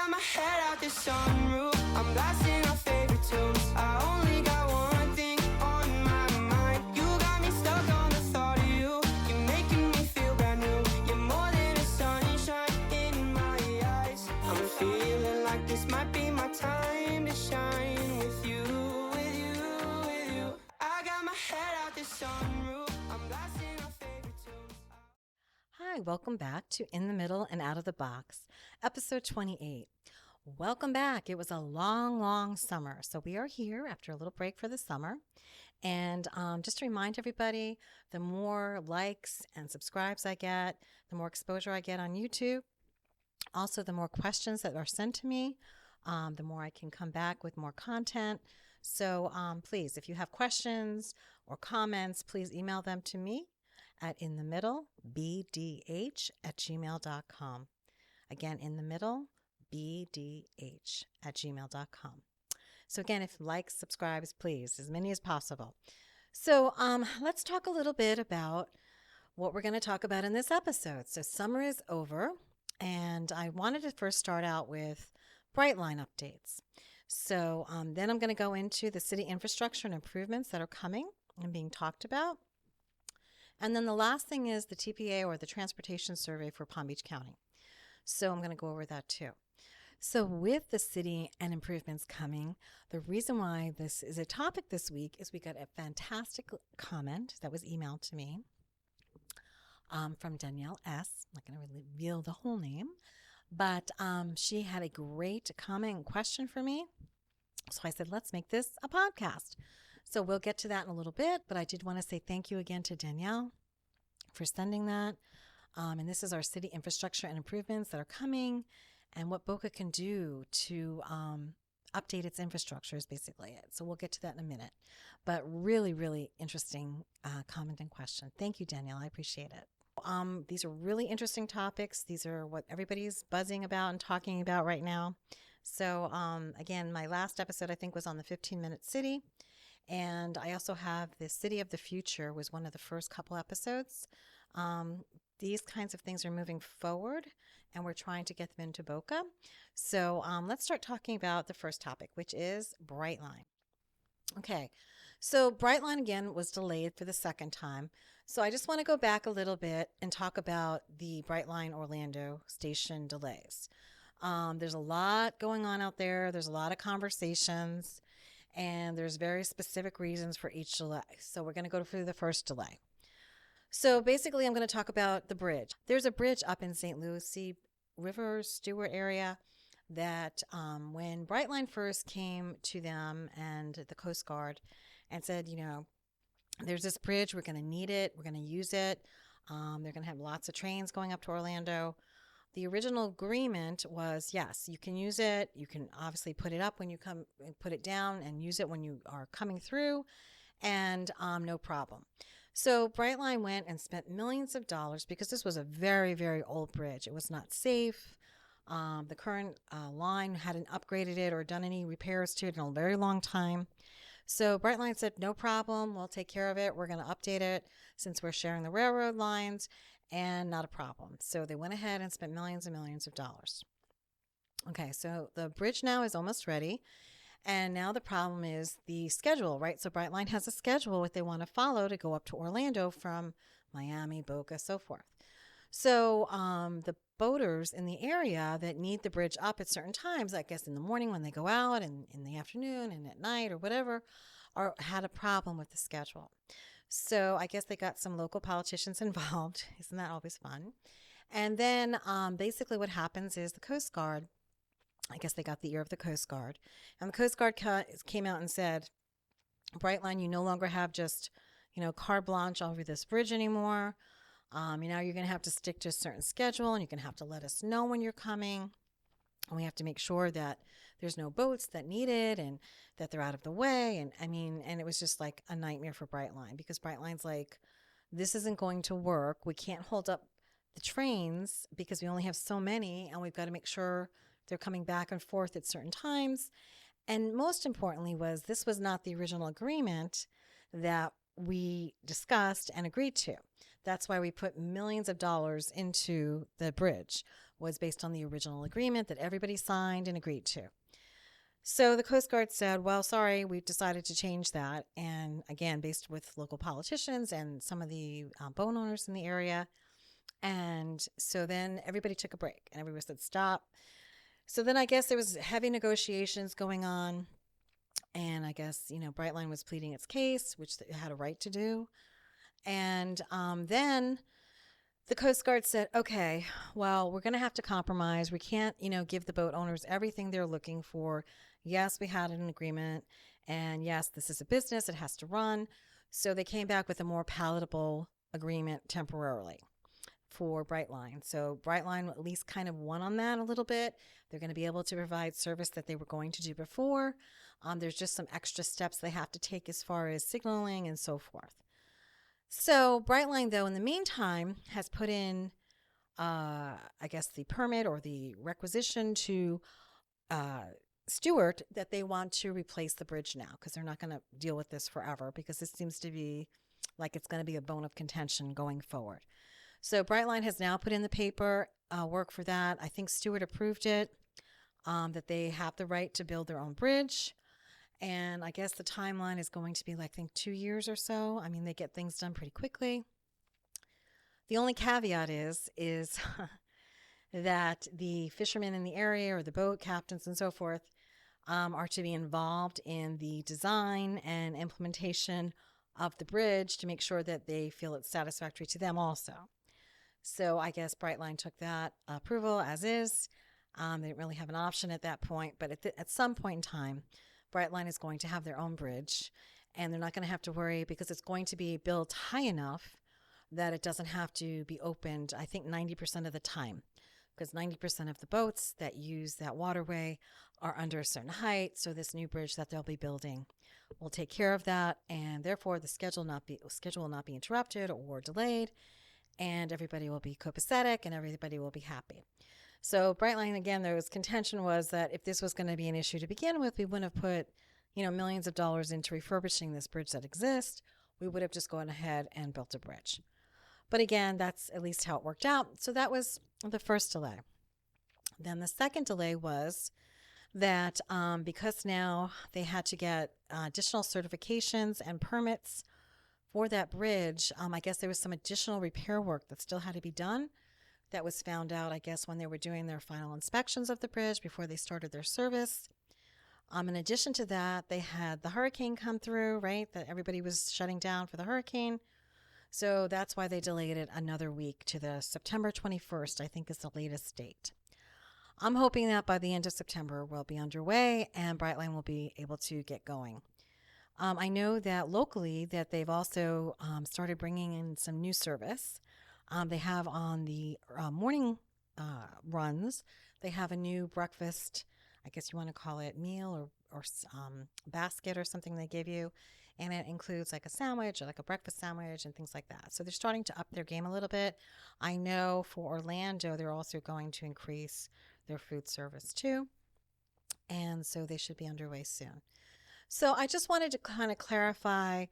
got my head out the sunroof. I'm blasting our favorite tunes. I only got one thing on my mind. You got me stuck on the thought of you. You're making me feel brand new. You're more than a sunshine in my eyes. I'm feeling like this might be my time to shine with you, with you, with you. I got my head out the sunroof. I'm blasting our favorite tunes. Hi, welcome back to In the Middle and Out of the Box, episode 28. Welcome back. It was a long, long summer. So we are here after a little break for the summer. And just to remind everybody, the more likes and subscribes I get, the more exposure I get on YouTube. Also, the more questions that are sent to me, the more I can come back with more content. So please, if you have questions or comments, please email them to me at inthemiddlebdh@gmail.com. Again, inthemiddlebdh@gmail.com. So again, if likes, subscribes, please, as many as possible. So let's talk a little bit about what we're going to talk about in this episode. So summer is over, and I wanted to first start out with Brightline updates. So then I'm going to go into the city infrastructure and improvements that are coming and being talked about. And then the last thing is the TPA, or the Transportation Survey for Palm Beach County. So I'm going to go over that too. So with the city and improvements coming, the reason why this is a topic this week is we got a fantastic comment that was emailed to me from Danielle S. I'm not going to reveal the whole name, but she had a great comment and question for me. So I said, let's make this a podcast. So we'll get to that in a little bit, but I did want to say thank you again to Danielle for sending that. And this is our city infrastructure and improvements that are coming, and what Boca can do to update its infrastructure is basically it. So we'll get to that in a minute. But really, really interesting comment and question. Thank you, Danielle. I appreciate it. These are really interesting topics. These are what everybody's buzzing about and talking about right now. So again, my last episode, I think, was on the 15-minute city. And I also have the City of the Future was one of the first couple episodes. These kinds of things are moving forward, and we're trying to get them into Boca. So let's start talking about the first topic, which is Brightline. Okay, so Brightline again was delayed for the second time. So I just want to go back a little bit and talk about the Brightline Orlando station delays. There's a lot going on out there. There's a lot of conversations, and there's very specific reasons for each delay. So we're going to go through the first delay. So basically, I'm going to talk about the bridge. There's a bridge up in St. Lucie River, Stewart area that when Brightline first came to them and the Coast Guard and said, you know, there's this bridge, we're going to need it, we're going to use it. They're going to have lots of trains going up to Orlando. The original agreement was, yes, you can use it. You can obviously put it up when you come, and put it down and use it when you are coming through, and no problem. So Brightline went and spent millions of dollars because this was a very, very old bridge. It was not safe. The current line hadn't upgraded it or done any repairs to it in a very long time. So Brightline said, no problem. We'll take care of it. We're going to update it since we're sharing the railroad lines, and not a problem. So they went ahead and spent millions and millions of dollars. Okay, so the bridge now is almost ready. And now the problem is the schedule, right? So Brightline has a schedule what they want to follow to go up to Orlando from Miami, Boca, so forth. So the boaters in the area that need the bridge up at certain times, I guess in the morning when they go out, and in the afternoon and at night or whatever, had a problem with the schedule. So I guess they got some local politicians involved. Isn't that always fun? And then basically what happens is the Coast Guard, I guess they got the ear of the Coast Guard, and the Coast Guard came out and said, Brightline, you no longer have just, carte blanche over this bridge anymore. You're going to have to stick to a certain schedule, and you're going to have to let us know when you're coming. And we have to make sure that there's no boats that need it and that they're out of the way. And it was just like a nightmare for Brightline, because Brightline's like, this isn't going to work. We can't hold up the trains because we only have so many, and we've got to make sure they're coming back and forth at certain times. And most importantly this was not the original agreement that we discussed and agreed to. That's why we put millions of dollars into the bridge, was based on the original agreement that everybody signed and agreed to. So the Coast Guard said, well, sorry, we've decided to change that. And again, based with local politicians and some of the boat owners in the area. And so then everybody took a break and everybody said, stop. So then I guess there was heavy negotiations going on. And I guess, Brightline was pleading its case, which it had a right to do. And then the Coast Guard said, okay, well, we're going to have to compromise. We can't, give the boat owners everything they're looking for. Yes, we had an agreement. And yes, this is a business. It has to run. So they came back with a more palatable agreement temporarily for Brightline. So Brightline at least kind of won on that a little bit. They're going to be able to provide service that they were going to do before. There's just some extra steps they have to take as far as signaling and so forth. So Brightline, though, in the meantime, has put in, I guess, the permit or the requisition to Stewart that they want to replace the bridge now because they're not going to deal with this forever because this seems to be like it's going to be a bone of contention going forward. So Brightline has now put in the paper work for that. I think Stewart approved it, that they have the right to build their own bridge. And I guess the timeline is going to be like, I think 2 years or so. I mean, they get things done pretty quickly. The only caveat is that the fishermen in the area or the boat captains and so forth are to be involved in the design and implementation of the bridge to make sure that they feel it's satisfactory to them also. So I guess Brightline took that approval as is. They didn't really have an option at that point, but at some point in time, Brightline is going to have their own bridge, and they're not going to have to worry because it's going to be built high enough that it doesn't have to be opened, I think, 90% of the time, because 90% of the boats that use that waterway are under a certain height. So this new bridge that they'll be building will take care of that, and therefore the schedule will not be interrupted or delayed, and everybody will be copacetic and everybody will be happy. So Brightline, again, there was contention was that if this was going to be an issue to begin with, we wouldn't have put, millions of dollars into refurbishing this bridge that exists. We would have just gone ahead and built a bridge. But again, that's at least how it worked out. So that was the first delay. Then the second delay was that because now they had to get additional certifications and permits for that bridge, I guess there was some additional repair work that still had to be done. That was found out, I guess, when they were doing their final inspections of the bridge before they started their service. In addition to that, they had the hurricane come through, right? That everybody was shutting down for the hurricane. So that's why they delayed it another week to the September 21st, I think is the latest date. I'm hoping that by the end of September we'll be underway and Brightline will be able to get going. I know that locally that they've also started bringing in some new service. They have on the morning runs, they have a new breakfast, I guess you want to call it meal or basket or something they give you. And it includes like a sandwich or like a breakfast sandwich and things like that. So they're starting to up their game a little bit. I know for Orlando, they're also going to increase their food service too. And so they should be underway soon. So I just wanted to kind of clarify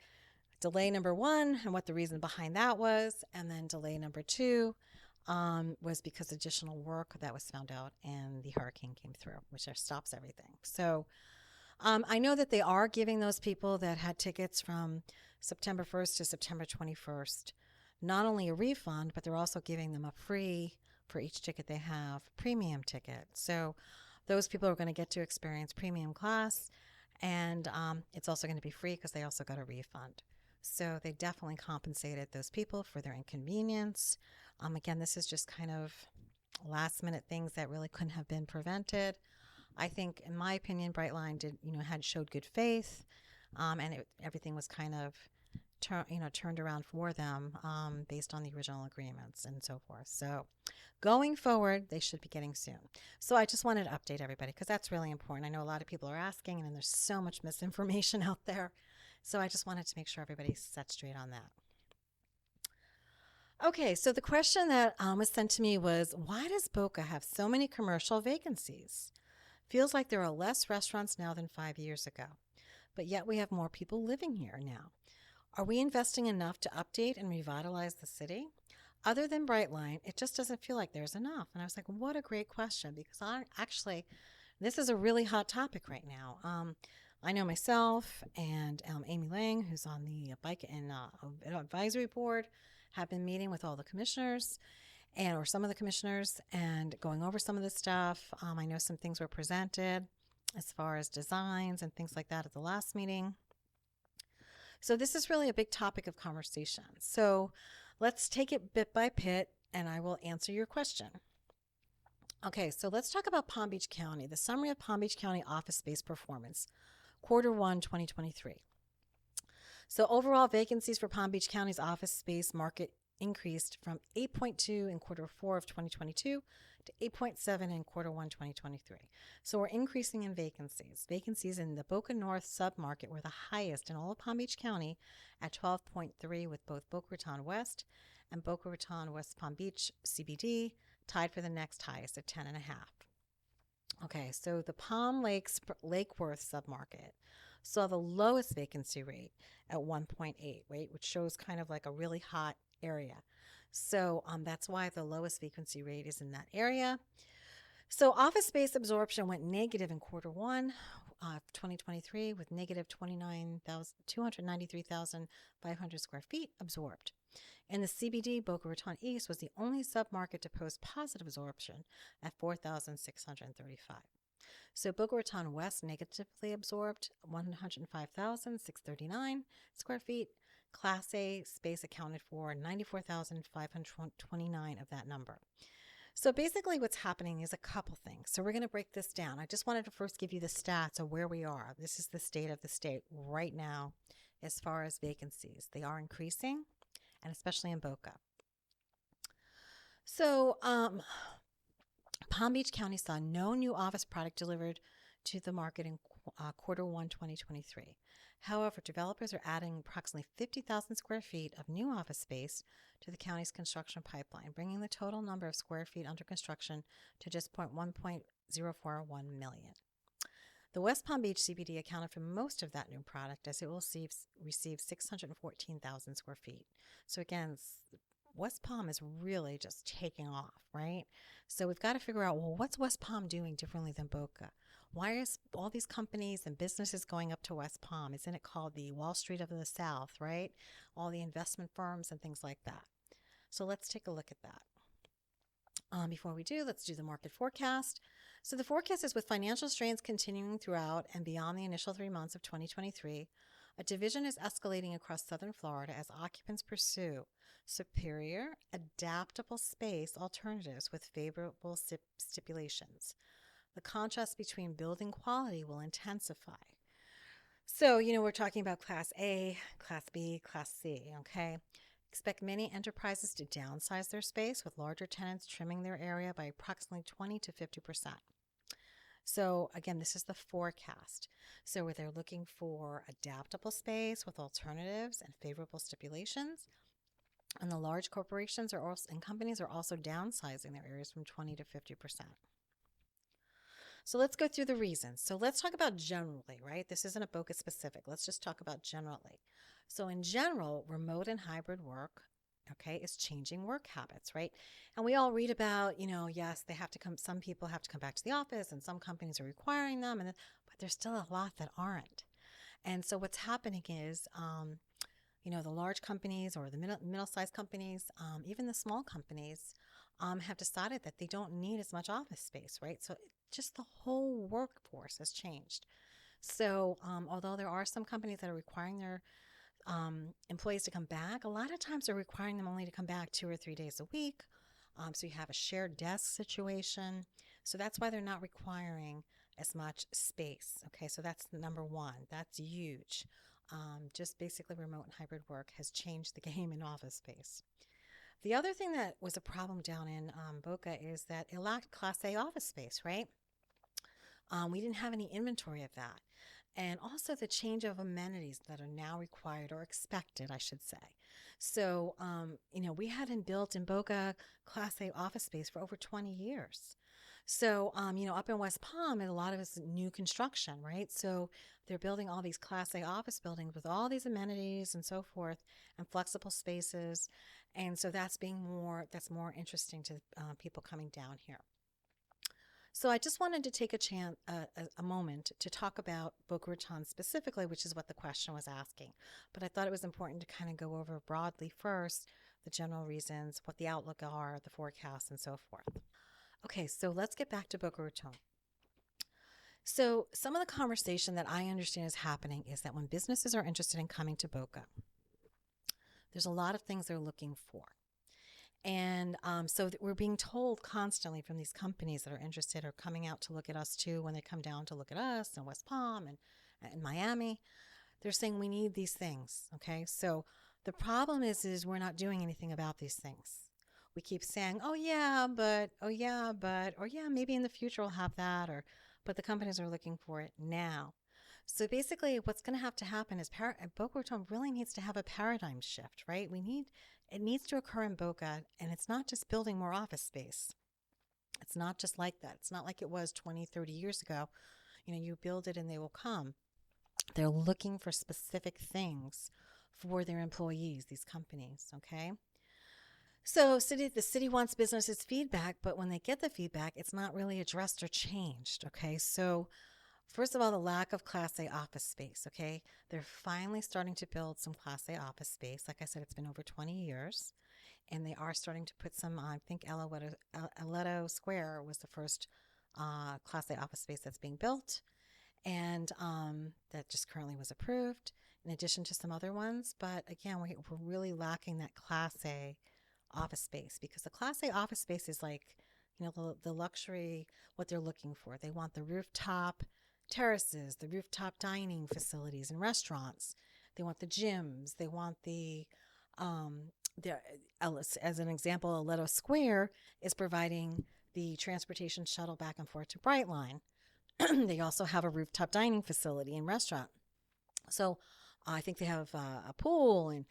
delay number one and what the reason behind that was. And then delay number two was because additional work that was found out and the hurricane came through, which stops everything. So I know that they are giving those people that had tickets from September 1st to September 21st not only a refund, but they're also giving them a free, for each ticket they have, premium ticket. So those people are going to get to experience premium class, and it's also going to be free because they also got a refund. So they definitely compensated those people for their inconvenience. Again, this is just kind of last minute things that really couldn't have been prevented. I think, in my opinion, Brightline had showed good faith, and everything was kind of turned around for them based on the original agreements and so forth. So going forward, they should be getting soon. So I just wanted to update everybody because that's really important. I know a lot of people are asking, and there's so much misinformation out there. So I just wanted to make sure everybody's set straight on that. Okay, so the question that was sent to me was, why does Boca have so many commercial vacancies? Feels like there are less restaurants now than 5 years ago, but yet we have more people living here now. Are we investing enough to update and revitalize the city? other than Brightline, it just doesn't feel like there's enough. And I was like, what a great question, because this is a really hot topic right now. I know myself and Amy Lang, who's on the bike and advisory board, have been meeting with all the commissioners or some of the commissioners and going over some of the stuff. I know some things were presented as far as designs and things like that at the last meeting. So this is really a big topic of conversation. So let's take it bit by bit, and I will answer your question. Okay, so let's talk about Palm Beach County, the summary of Palm Beach County office space performance, Q1 2023. So overall vacancies for Palm Beach County's office space market increased from 8.2 in Q4 of 2022 to 8.7 in Q1 2023. So we're increasing in vacancies. Vacancies in the Boca North submarket were the highest in all of Palm Beach County at 12.3, with both Boca Raton West and Boca Raton West Palm Beach CBD tied for the next highest at 10.5. Okay, so the Palm Lakes Lake Worth submarket saw the lowest vacancy rate at 1.8, right, which shows kind of like a really hot area. So that's why the lowest vacancy rate is in that area. So office space absorption went negative in Q1 of 2023 with negative 293,500 square feet absorbed. And the CBD, Boca Raton East, was the only submarket to post positive absorption at 4,635. So Boca Raton West negatively absorbed 105,639 square feet. Class A space accounted for 94,529 of that number. So basically what's happening is a couple things. So we're going to break this down. I just wanted to first give you the stats of where we are. This is the state of the state right now as far as vacancies. They are increasing, and especially in Boca. So Palm Beach County saw no new office product delivered to the market in Q1 2023. However, developers are adding approximately 50,000 square feet of new office space to the county's construction pipeline, bringing the total number of square feet under construction to just 1.041 million. The West Palm Beach CBD accounted for most of that new product, as it will receive 614,000 square feet. So again, West Palm is really just taking off, right? So we've got to figure out, well, what's West Palm doing differently than Boca? Why is all these companies and businesses going up to West Palm? Isn't it called the Wall Street of the South, right? All the investment firms and things like that. So let's take a look at that. Before we do, let's do the market forecast. So the forecast is, with financial strains continuing throughout and beyond the initial 3 months of 2023, a division is escalating across southern Florida as occupants pursue superior, adaptable space alternatives with favorable stipulations. The contrast between building quality will intensify. So, we're talking about Class A, Class B, Class C, okay? Expect many enterprises to downsize their space, with larger tenants trimming their area by approximately 20 to 50%. So again, this is the forecast. So where they're looking for adaptable space with alternatives and favorable stipulations. And the large corporations and companies are also downsizing their areas from 20 to 50%. So let's go through the reasons. So let's talk about generally, right? This isn't a Boca specific. Let's just talk about generally. So in general, remote and hybrid work, okay, is changing work habits, right? And we all read about, yes, they have to come, some people have to come back to the office and some companies are requiring them, but there's still a lot that aren't. And so what's happening is, the large companies or the middle-sized companies, even the small companies, have decided that they don't need as much office space, right? So just the whole workforce has changed. So although there are some companies that are requiring their employees to come back, a lot of times they're requiring them only to come back 2 or 3 days a week. So you have a shared desk situation. So that's why they're not requiring as much space. Okay, so that's number one. That's huge. Just basically remote and hybrid work has changed the game in office space. The other thing that was a problem down in Boca is that it lacked Class A office space, right? We didn't have any inventory of that. And also the change of amenities that are now required or expected, I should say. So, we hadn't built in Boca Class A office space for over 20 years. So, up in West Palm, and a lot of it's new construction, right? So they're building all these Class A office buildings with all these amenities and so forth, and flexible spaces, and so that's more interesting to people coming down here. So I just wanted to take a moment to talk about Boca Raton specifically, which is what the question was asking. But I thought it was important to kind of go over broadly first the general reasons, what the outlook are, the forecasts, and so forth. Okay, so let's get back to Boca Raton. So some of the conversation that I understand is happening is that when businesses are interested in coming to Boca, there's a lot of things they're looking for. And we're being told constantly from these companies that are interested or coming out to look at us too when they come down to look at us in West Palm and Miami. They're saying we need these things. Okay, so the problem is we're not doing anything about these things. We keep saying, oh yeah, but, or yeah, maybe in the future we'll have that, but the companies are looking for it now. So basically, what's going to happen is Boca Raton really needs to have a paradigm shift, right? It needs to occur in Boca, and it's not just building more office space. It's not just like that. It's not like it was 20, 30 years ago. You build it and they will come. They're looking for specific things for their employees, these companies, okay? So the city wants businesses' feedback, but when they get the feedback, it's not really addressed or changed, okay? So first of all, the lack of Class A office space, okay? They're finally starting to build some Class A office space. Like I said, it's been over 20 years, and they are starting to put some, I think Aledo Square was the first Class A office space that's being built, and that just currently was approved, in addition to some other ones. But again, we're really lacking that Class A office space, because the Class A office space is like, the luxury, what they're looking for. They want the rooftop terraces, the rooftop dining facilities and restaurants. They want the gyms. They want as an example, Aledo Square is providing the transportation shuttle back and forth to Brightline. They also have a rooftop dining facility and restaurant. So I think they have a pool and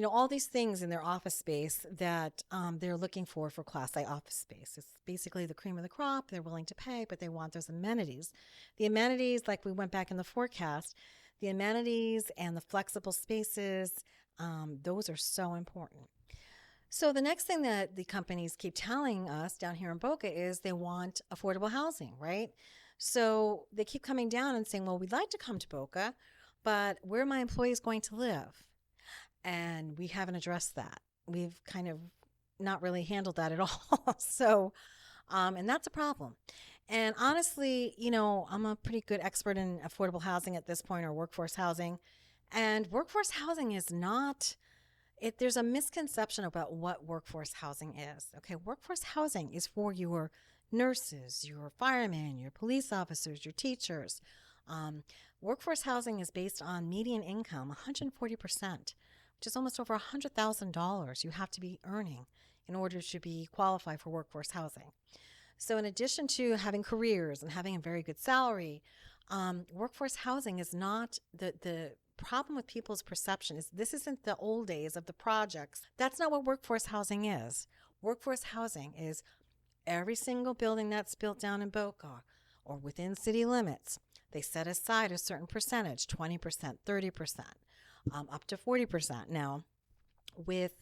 all these things in their office space that they're looking for Class A office space. It's basically the cream of the crop. They're willing to pay, but they want those amenities. The amenities, like we went back in the forecast, the amenities and the flexible spaces, those are so important. So the next thing that the companies keep telling us down here in Boca is they want affordable housing, right? So they keep coming down and saying, well, we'd like to come to Boca, but where are my employees going to live? And we haven't addressed that. We've kind of not really handled that at all. So, and that's a problem. And honestly, I'm a pretty good expert in affordable housing at this point, or workforce housing. And workforce housing is not, there's a misconception about what workforce housing is. Okay, workforce housing is for your nurses, your firemen, your police officers, your teachers. Workforce housing is based on median income, 140%. Which is almost over $100,000 you have to be earning in order to be qualified for workforce housing. So in addition to having careers and having a very good salary, workforce housing is not the problem with people's perception is this isn't the old days of the projects. That's not what workforce housing is. Workforce housing is every single building that's built down in Boca or within city limits. They set aside a certain percentage, 20%, 30%. Up to 40% now with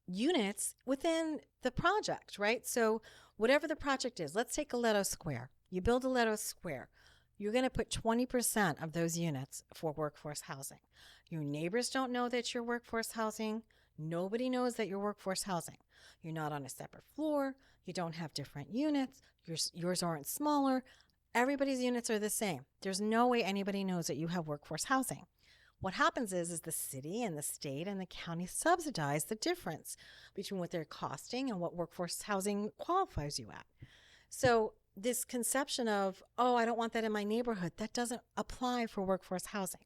units within the project, right? So whatever the project is, let's take Aledo Square. You build Aledo Square. You're going to put 20% of those units for workforce housing. Your neighbors don't know that you're workforce housing. Nobody knows that you're workforce housing. You're not on a separate floor. You don't have different units. Yours aren't smaller. Everybody's units are the same. There's no way anybody knows that you have workforce housing. What happens is the city and the state and the county subsidize the difference between what they're costing and what workforce housing qualifies you at. So this conception of, oh, I don't want that in my neighborhood, that doesn't apply for workforce housing.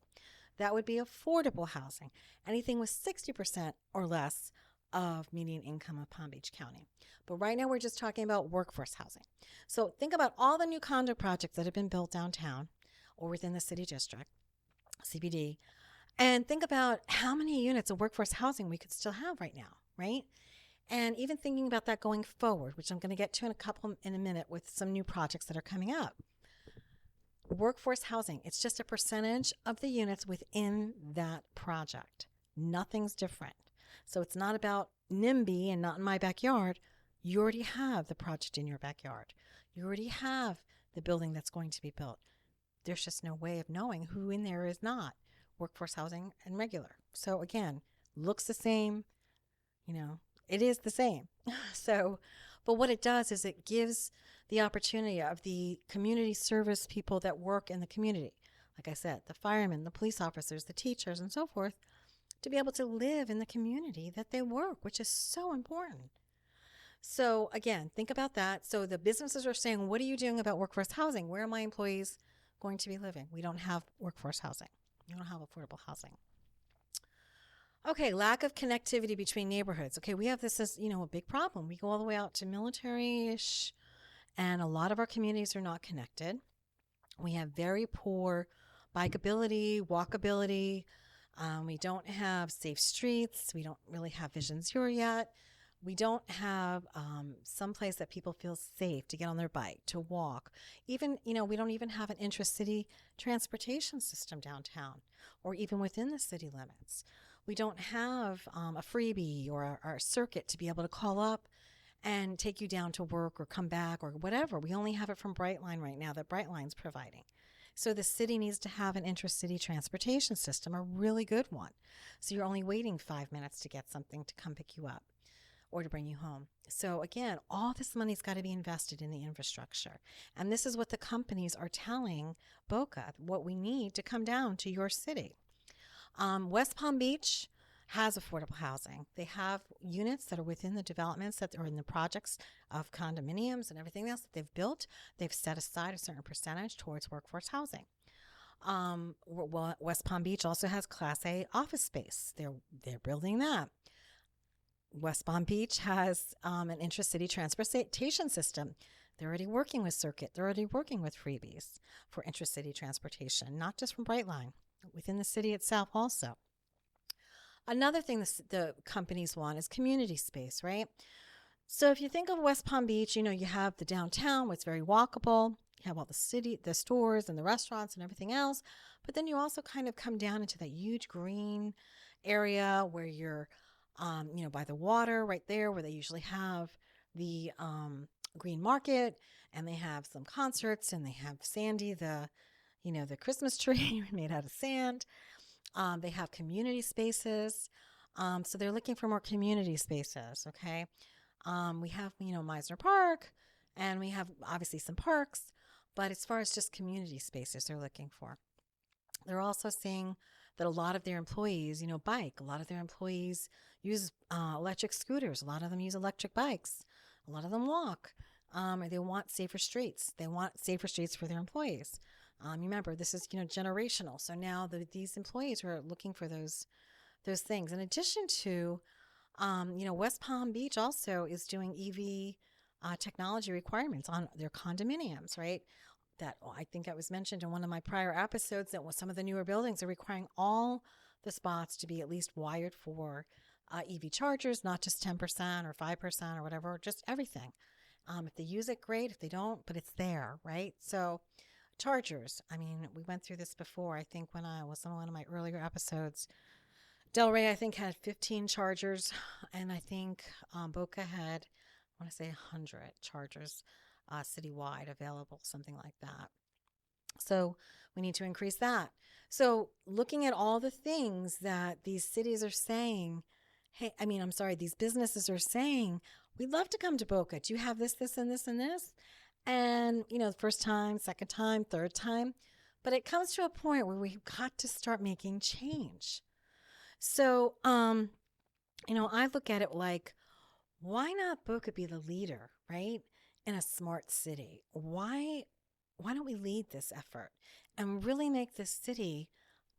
That would be affordable housing, anything with 60% or less of median income of Palm Beach County. But right now we're just talking about workforce housing. So think about all the new condo projects that have been built downtown or within the city district, CBD, and think about how many units of workforce housing we could still have right now, right? And even thinking about that going forward, which I'm going to get to in a minute with some new projects that are coming up. Workforce housing, it's just a percentage of the units within that project. Nothing's different. So it's not about NIMBY and not in my backyard. You already have the project in your backyard. You already have the building that's going to be built. There's just no way of knowing who in there is not workforce housing and regular. So again, looks the same, it is the same. But what it does is it gives the opportunity of the community service people that work in the community, like I said, the firemen, the police officers, the teachers, and so forth, to be able to live in the community that they work, which is so important. So again, think about that. So the businesses are saying, what are you doing about workforce housing? Where are my employees going to be living? We don't have workforce housing. We don't have affordable housing. Okay, lack of connectivity between neighborhoods. Okay, we have this as, a big problem. We go all the way out to Military-ish, and a lot of our communities are not connected. We have very poor bikeability, walkability. We don't have safe streets. We don't really have Vision Zero yet. We don't have some place that people feel safe to get on their bike, to walk. Even, we don't even have an intra-city transportation system downtown or even within the city limits. We don't have a freebie or a circuit to be able to call up and take you down to work or come back or whatever. We only have it from Brightline right now that Brightline's providing. So the city needs to have an intra-city transportation system, a really good one. So you're only waiting 5 minutes to get something to come pick you up or to bring you home. So again, all this money's got to be invested in the infrastructure. And this is what the companies are telling Boca, what we need to come down to your city. West Palm Beach has affordable housing. They have units that are within the developments that are in the projects of condominiums and everything else that they've built. They've set aside a certain percentage towards workforce housing. West Palm Beach also has Class A office space. They're building that. West Palm Beach has an intra-city transportation system. They're already working with Circuit. They're already working with freebies for intra-city transportation, not just from Brightline, within the city itself also. Another thing the companies want is community space, right? So if you think of West Palm Beach, you have the downtown, where it's very walkable. You have all the stores and the restaurants and everything else. But then you also kind of come down into that huge green area where you're, by the water right there, where they usually have the green market, and they have some concerts, and they have Sandy, the Christmas tree made out of sand. They have community spaces. So they're looking for more community spaces, okay? We have, Meisner Park, and we have obviously some parks, but as far as just community spaces they're looking for. They're also seeing that a lot of their employees, bike. A lot of their employees use electric scooters. A lot of them use electric bikes. A lot of them walk. They want safer streets. They want safer streets for their employees. Remember, this is, generational. So now these employees are looking for those things. In addition to, West Palm Beach also is doing EV technology requirements on their condominiums, right? That I think it was mentioned in one of my prior episodes that some of the newer buildings are requiring all the spots to be at least wired for EV chargers, not just 10% or 5% or whatever, just everything. If they use it, great. If they don't, but it's there, right? So chargers. I mean, we went through this before. I think when I was on one of my earlier episodes, Delray, I think, had 15 chargers, and I think Boca had, I want to say 100 chargers citywide available, something like that. So we need to increase that. So looking at all the things that these cities are saying, these businesses are saying, we'd love to come to Boca. Do you have this, this, and this, and this? And, the first time, second time, third time. But it comes to a point where we've got to start making change. So, I look at it like, why not Boca be the leader, right? In a smart city? Why don't we lead this effort and really make this city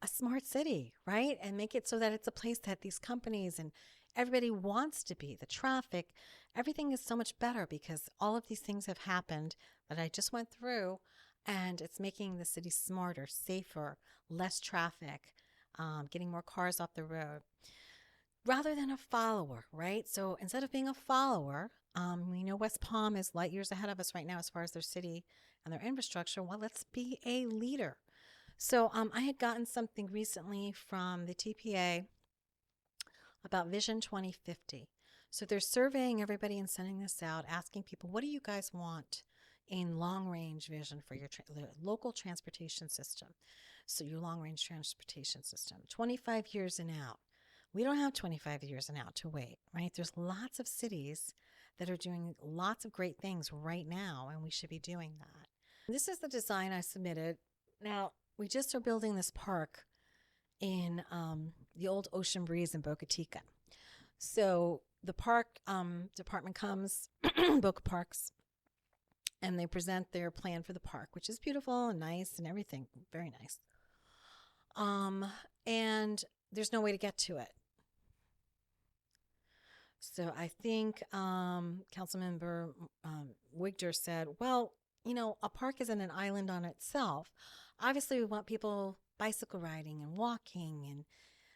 a smart city, right? And make it so that it's a place that these companies and everybody wants to be. The traffic, everything is so much better because all of these things have happened that I just went through, and it's making the city smarter, safer, less traffic, getting more cars off the road. rather than a follower, right? So instead of being a follower, we know West Palm is light years ahead of us right now as far as their city and their infrastructure. Well, let's be a leader. So I had gotten something recently from the TPA about Vision 2050. So they're surveying everybody and sending this out, asking people, what do you guys want in long range vision for your local transportation system? So your long range transportation system, 25 years and out. We don't have 25 years and out to wait, right? There's lots of cities that are doing lots of great things right now, and we should be doing that. This is the design I submitted. Now, we just are building this park in the old Ocean Breeze in Boca Chica. So the park department comes, Boca Parks, and they present their plan for the park, which is beautiful and nice and everything, very nice. And there's no way to get to it. So I think Councilmember Wigder said, well, you know, a park isn't an island on itself. Obviously, we want people bicycle riding and walking and,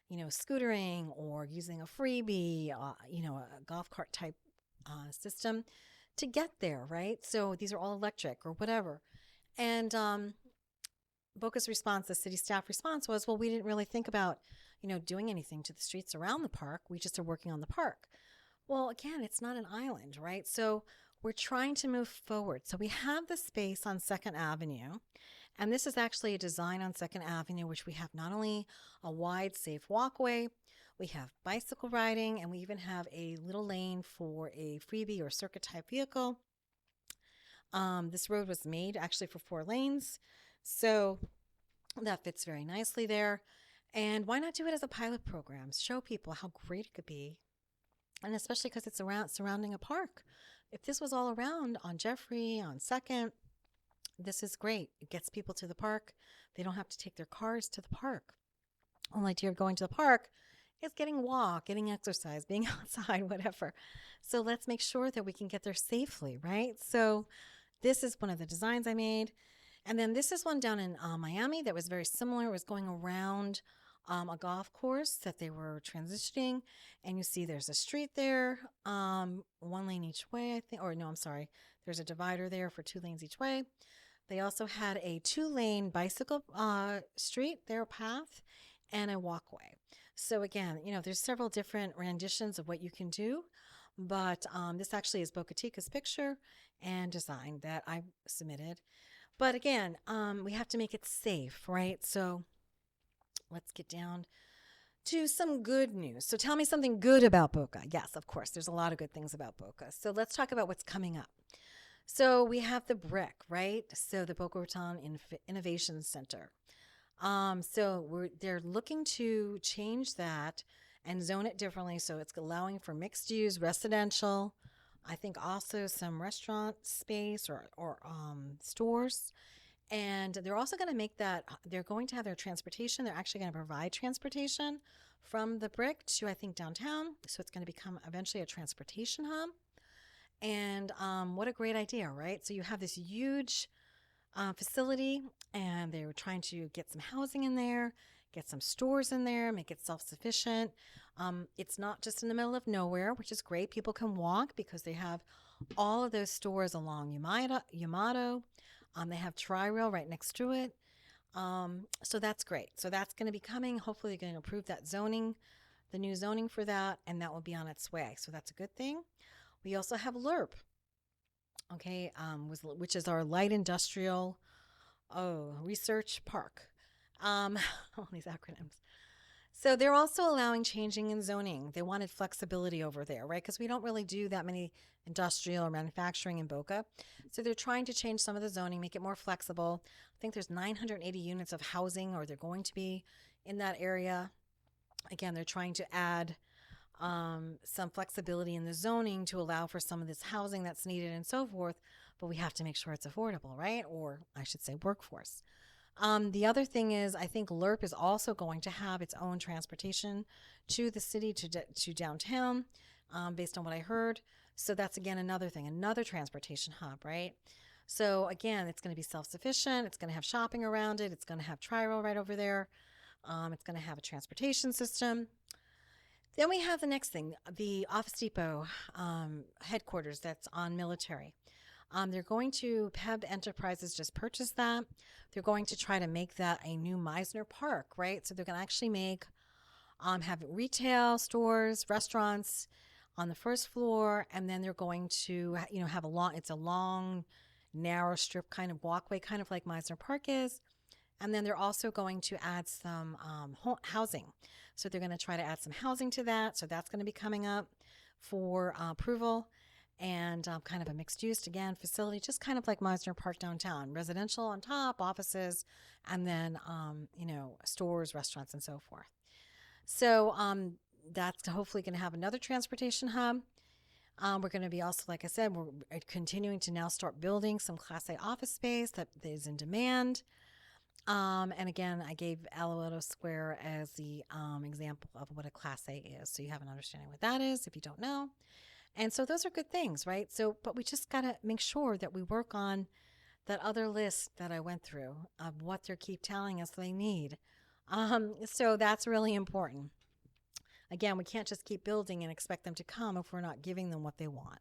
you know, scootering or using a freebie, you know, a golf cart type system to get there, right? So these are all electric or whatever. And Boca's response, the city staff response was, well, we didn't really think about, you know, doing anything to the streets around the park. We just are working on the park. Well, again, it's not an island, right? So we're trying to move forward. So we have the space on 2nd Avenue, and this is actually a design on 2nd Avenue, which we have not only a wide, safe walkway, we have bicycle riding, and we even have a little lane for a freebie or circuit type vehicle. This road was made actually for 4 lanes, so that fits very nicely there. And why not do it as a pilot program? Show people how great it could be. And especially because it's surrounding a park. If this was all around on Jeffrey, on 2nd, this is great. It gets people to the park. They don't have to take their cars to the park. Only idea of going to the park is getting walk, getting exercise, being outside, whatever. So let's make sure that we can get there safely, right? So this is one of the designs I made. And then this is one down in Miami that was very similar. It was going around a golf course that they were transitioning, and you see there's a street there, 1 lane each way, I think, or no, I'm sorry, there's a divider there for 2 lanes each way. They also had a 2-lane bicycle street, their path, and a walkway. So again, you know, there's several different renditions of what you can do, but this actually is Boca Chica's picture and design that I submitted. But again, we have to make it safe, right? So let's get down to some good news. So tell me something good about Boca. Yes, of course, there's a lot of good things about Boca. So let's talk about what's coming up. So we have the BRIC, right? So the Boca Raton Innovation Center. They're looking to change that and zone it differently. So it's allowing for mixed use, residential, I think also some restaurant space or stores. And they're also going to make that, they're going to have their transportation. They're actually going to provide transportation from the BRIC to, I think, downtown. So it's going to become eventually a transportation hub. And what a great idea, right? So you have this huge facility, and they were trying to get some housing in there, get some stores in there, make it self-sufficient. It's not just in the middle of nowhere, which is great. People can walk because they have all of those stores along Yamato. They have Tri-Rail right next to it. So that's great. So that's going to be coming. Hopefully they're going to approve that zoning, the new zoning for that, and that will be on its way. So that's a good thing. We also have LIRP, okay, which is our light industrial research park. All these acronyms. So they're also allowing changing in zoning. They wanted flexibility over there, right? Because we don't really do that many industrial or manufacturing in Boca. So they're trying to change some of the zoning, make it more flexible. I think there's 980 units of housing, or they're going to be in that area. Again, they're trying to add some flexibility in the zoning to allow for some of this housing that's needed and so forth. But we have to make sure it's affordable, right? Or I should say workforce. The other thing is, I think LIRP is also going to have its own transportation to the city, to downtown, based on what I heard. So that's, again, another thing, another transportation hub, right? So, again, it's going to be self-sufficient. It's going to have shopping around it. It's going to have Tri-Rail right over there. It's going to have a transportation system. Then we have the next thing, the Office Depot headquarters that's on Military. They're going to, PEB Enterprises just purchased that. They're going to try to make that a new Meisner Park, right? So they're going to actually have retail stores, restaurants on the first floor, and then they're going to, have it's a long, narrow strip kind of walkway, kind of like Meisner Park is. And then they're also going to add some housing. So they're going to try to add some housing to that. So that's going to be coming up for approval, and kind of a mixed use, again, facility, just kind of like Meisner Park downtown, residential on top, offices, and then, stores, restaurants, and so forth. So that's hopefully going to have another transportation hub. We're going to be also, like I said, we're continuing to now start building some Class A office space that is in demand. And again, I gave Alouetto Square as the example of what a Class A is. So you have an understanding what that is if you don't know. And so those are good things, right? So, but we just got to make sure that we work on that other list that I went through of what they keep telling us they need. So that's really important. Again, we can't just keep building and expect them to come if we're not giving them what they want.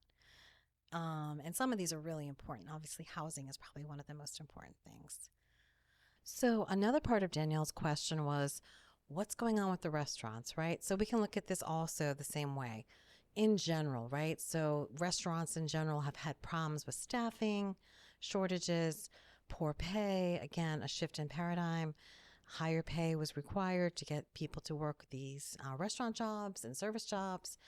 And some of these are really important. Obviously, housing is probably one of the most important things. So another part of Danielle's question was, what's going on with the restaurants, right? So we can look at this also the same way in general, right? So restaurants in general have had problems with staffing, shortages, poor pay, again, a shift in paradigm. Higher pay was required to get people to work these restaurant jobs and service jobs.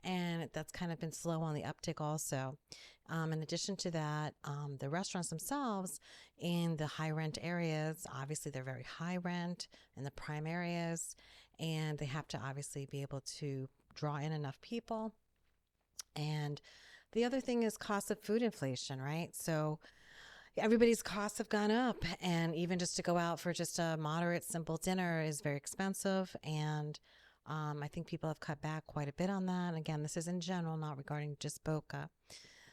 And that's kind of been slow on the uptick also. In addition to that, the restaurants themselves in the high rent areas, obviously they're very high rent in the prime areas, and they have to obviously be able to draw in enough people. And the other thing is cost of food inflation, right? So everybody's costs have gone up, and even just to go out for just a moderate, simple dinner is very expensive. And I think people have cut back quite a bit on that. Again, this is in general, not regarding just Boca.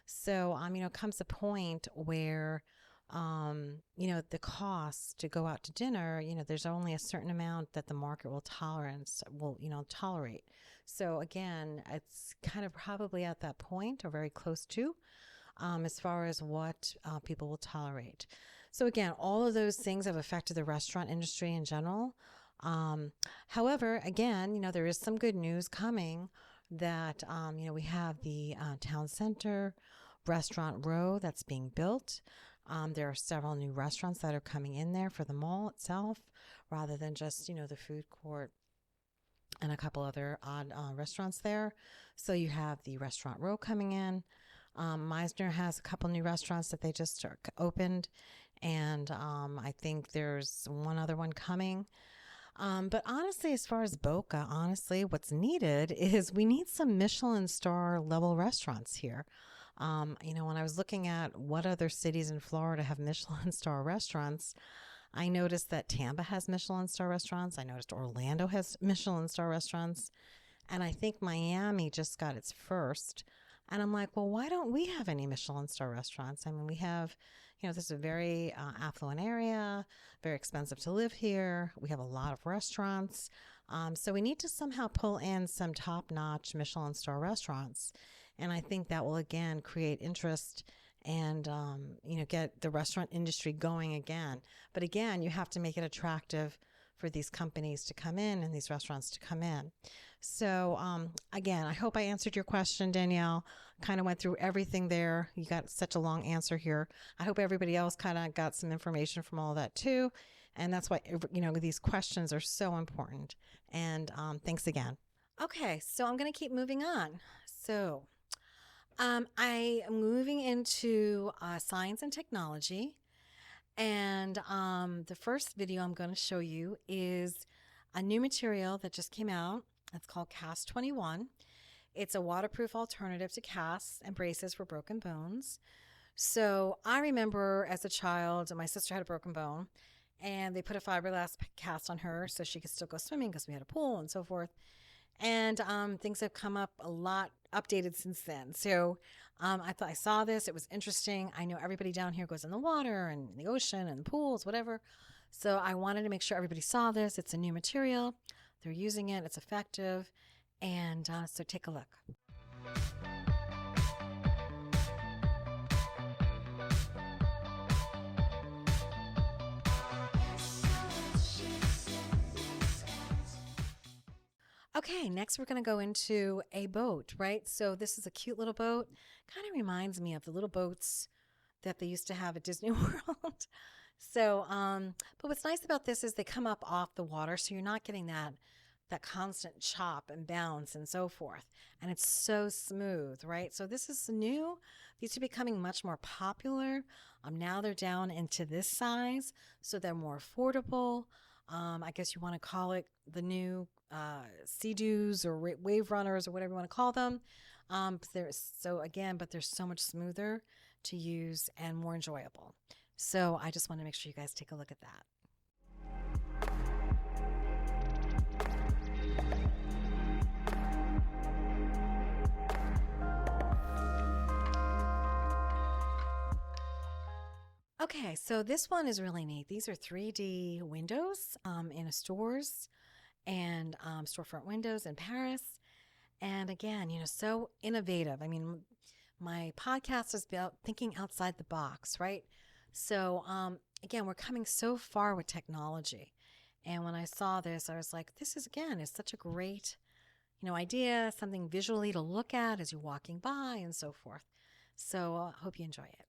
So, comes a point where, the cost to go out to dinner, there's only a certain amount that the market will tolerate. So again, it's kind of probably at that point or very close to, as far as what people will tolerate. So again, all of those things have affected the restaurant industry in general. However, again, there is some good news coming that, we have the town center restaurant row that's being built. There are several new restaurants that are coming in there for the mall itself, rather than just, the food court and a couple other odd restaurants there. So you have the restaurant row coming in. Meisner has a couple new restaurants that they just opened, and I think there's one other one coming. But honestly, as far as Boca, what's needed is we need some Michelin star level restaurants here. When I was looking at what other cities in Florida have Michelin star restaurants, I noticed that Tampa has Michelin star restaurants. I noticed Orlando has Michelin star restaurants. And I think Miami just got its first. And I'm like, well, why don't we have any Michelin star restaurants? I mean, we have, this is a very affluent area, very expensive to live here. We have a lot of restaurants. So we need to somehow pull in some top-notch Michelin star restaurants. And I think that will, again, create interest and, get the restaurant industry going again. But again, you have to make it attractive for these companies to come in and these restaurants to come in. So, again, I hope I answered your question, Danielle. Kind of went through everything there. You got such a long answer here. I hope everybody else kind of got some information from all of that too. And that's why, these questions are so important. And thanks again. Okay, so I'm going to keep moving on. So I am moving into science and technology. And the first video I'm going to show you is a new material that just came out. It's called Cast 21. It's a waterproof alternative to casts and braces for broken bones. So I remember as a child, my sister had a broken bone, and they put a fiberglass cast on her so she could still go swimming because we had a pool and so forth. And things have come up a lot, updated since then. So I thought I saw this. It was interesting. I know everybody down here goes in the water and the ocean and the pools, whatever. So I wanted to make sure everybody saw this. It's a new material. They're using it. It's effective. And so take a look. Okay, next we're going to go into a boat, right? So this is a cute little boat. Kind of reminds me of the little boats that they used to have at Disney World. So, but what's nice about this is they come up off the water, so you're not getting that constant chop and bounce and so forth. And it's so smooth, right? So this is new. These are becoming much more popular. Now they're down into this size, so they're more affordable. I guess you want to call it the new Sea-Doos or Wave Runners or whatever you want to call them. But they're so much smoother to use and more enjoyable. So I just want to make sure you guys take a look at that. Okay, so this one is really neat. These are 3D windows in a stores and storefront windows in Paris. And again, so innovative. I mean, my podcast is about thinking outside the box, right? So again, we're coming so far with technology. And when I saw this, I was like, this is such a great, idea, something visually to look at as you're walking by and so forth. So I hope you enjoy it.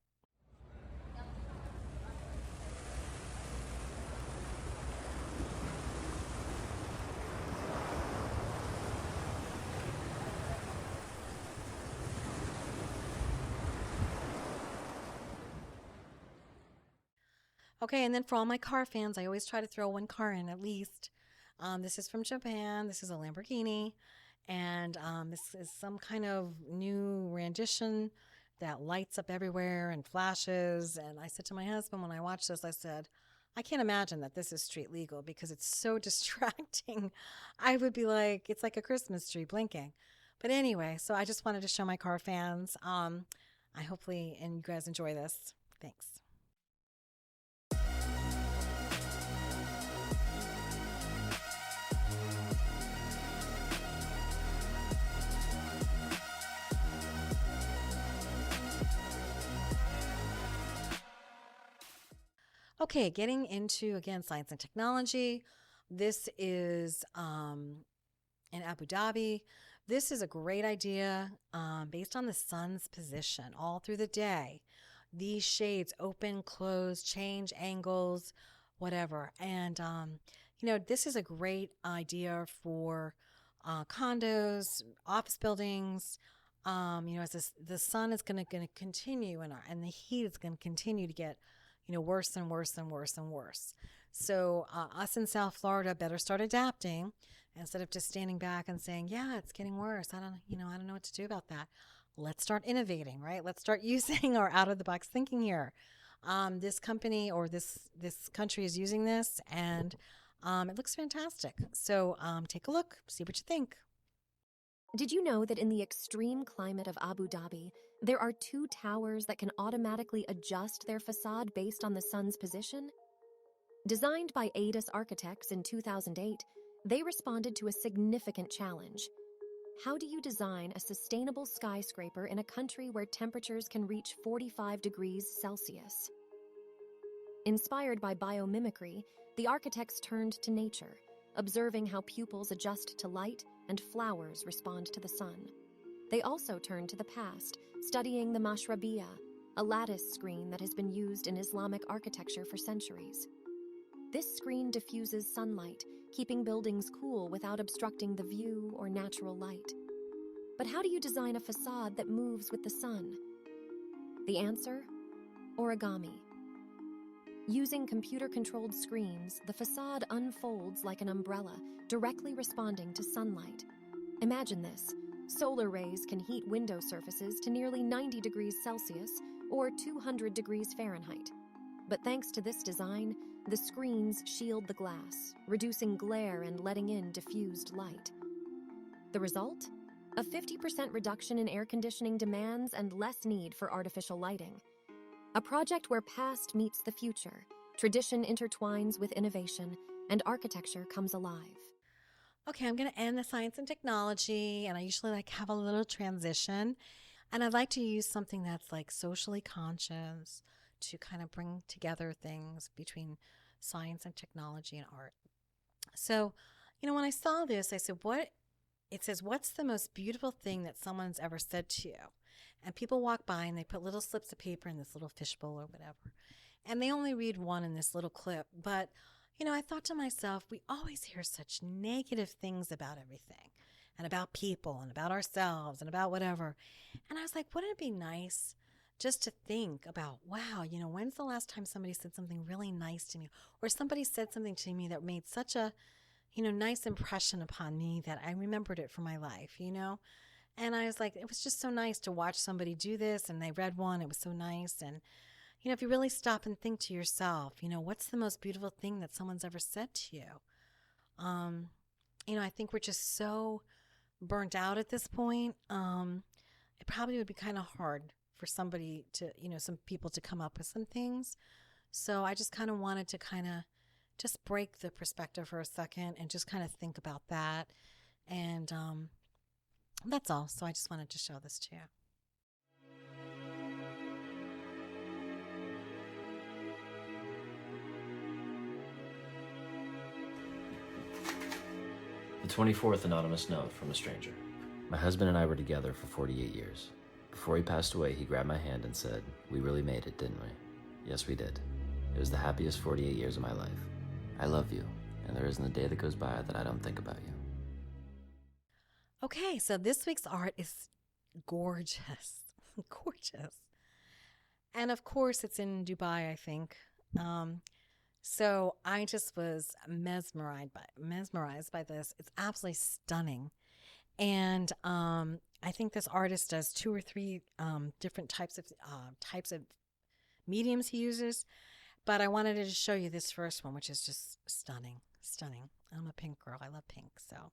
Okay, and then for all my car fans, I always try to throw one car in at least. This is from Japan. This is a Lamborghini. And this is some kind of new rendition that lights up everywhere and flashes. And I said to my husband when I watched this, I said, I can't imagine that this is street legal because it's so distracting. I would be like, it's like a Christmas tree blinking. But anyway, so I just wanted to show my car fans. I hopefully, and you guys enjoy this. Thanks. Okay, getting into, again, science and technology. This is in Abu Dhabi. This is a great idea based on the sun's position all through the day. These shades open, close, change angles, whatever. And, this is a great idea for condos, office buildings. As the sun is going to continue and the heat is going to continue to get worse and worse and worse and worse. So us in South Florida better start adapting instead of just standing back and saying, yeah, it's getting worse. I don't know what to do about that. Let's start innovating, right? Let's start using our out of the box thinking here. This company or this country is using this and it looks fantastic. So take a look, see what you think. Did you know that in the extreme climate of Abu Dhabi, there are 2 towers that can automatically adjust their facade based on the sun's position? Designed by ADAS Architects in 2008, they responded to a significant challenge. How do you design a sustainable skyscraper in a country where temperatures can reach 45 degrees Celsius? Inspired by biomimicry, the architects turned to nature, observing how pupils adjust to light and flowers respond to the sun. They also turned to the past, studying the mashrabiyah, a lattice screen that has been used in Islamic architecture for centuries. This screen diffuses sunlight, keeping buildings cool without obstructing the view or natural light. But how do you design a facade that moves with the sun? The answer? Origami. Using computer-controlled screens, the facade unfolds like an umbrella, directly responding to sunlight. Imagine this. Solar rays can heat window surfaces to nearly 90 degrees Celsius or 200 degrees Fahrenheit. But thanks to this design, the screens shield the glass, reducing glare and letting in diffused light. The result? A 50% reduction in air conditioning demands and less need for artificial lighting. A project where past meets the future, tradition intertwines with innovation, and architecture comes alive. okay, I'm going to end the science and technology. And I usually like have a little transition. And I'd like to use something that's like socially conscious to kind of bring together things between science and technology and art. So, when I saw this, I said, what? It says, what's the most beautiful thing that someone's ever said to you? And people walk by and they put little slips of paper in this little fishbowl or whatever. And they only read one in this little clip. But, I thought to myself, we always hear such negative things about everything and about people and about ourselves and about whatever. And I was like, wouldn't it be nice just to think about, wow, when's the last time somebody said something really nice to me, or somebody said something to me that made such a, nice impression upon me that I remembered it for my life. And I was like, it was just so nice to watch somebody do this, and they read one. It was so nice. And, if you really stop and think to yourself, what's the most beautiful thing that someone's ever said to you? I think we're just so burnt out at this point. It probably would be kind of hard for somebody to, some people to come up with some things. So I just kind of wanted to kind of just break the perspective for a second and just kind of think about that. And that's all. So I just wanted to show this to you. The 24th anonymous note from a stranger. My husband and I were together for 48 years. Before he passed away, he grabbed my hand and said, "We really made it, didn't we?" Yes, we did. It was the happiest 48 years of my life. I love you, and there isn't a day that goes by that I don't think about you. Okay, so this week's art is gorgeous. Gorgeous. And of course, it's in Dubai, I think. So I just was mesmerized by this. It's absolutely stunning. And I think this artist does 2 or 3 different types of mediums he uses. But I wanted to show you this first one, which is just stunning. Stunning. I'm a pink girl. I love pink. So,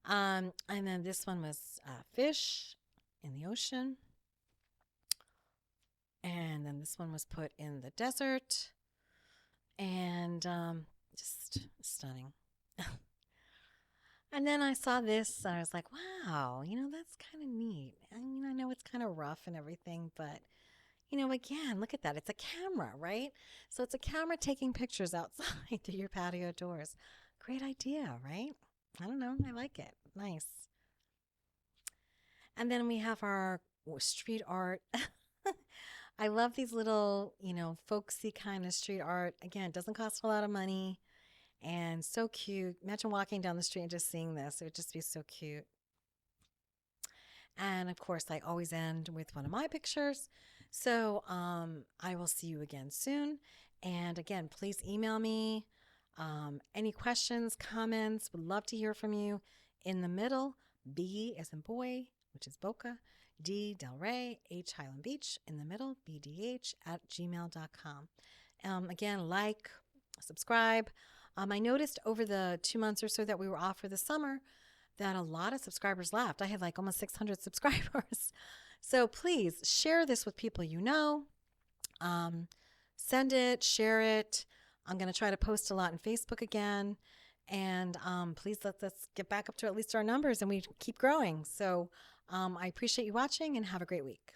and then this one was fish in the ocean. And then this one was put in the desert. And just stunning. And then I saw this and I was like, wow, that's kind of neat. I know it's kind of rough and everything, but, again, look at that. It's a camera, right? So it's a camera taking pictures outside through your patio doors. Great idea, right? I don't know. I like it. Nice. And then we have our street art. I love these little, folksy kind of street art. Again, it doesn't cost a lot of money and so cute. Imagine walking down the street and just seeing this. It would just be so cute. And of course, I always end with one of my pictures. So I will see you again soon. And again, please email me any questions, comments. Would love to hear from you. In the middle, B as in boy, which is Boca. D Del Rey, H Highland Beach, in the middle, bdh@gmail.com. Again, like, subscribe. I noticed over the 2 months or so that we were off for the summer that a lot of subscribers left. I had like almost 600 subscribers. So please share this with people you know. Send it, share it. I'm going to try to post a lot on Facebook again. And please let us get back up to at least our numbers and we keep growing. So I appreciate you watching and have a great week.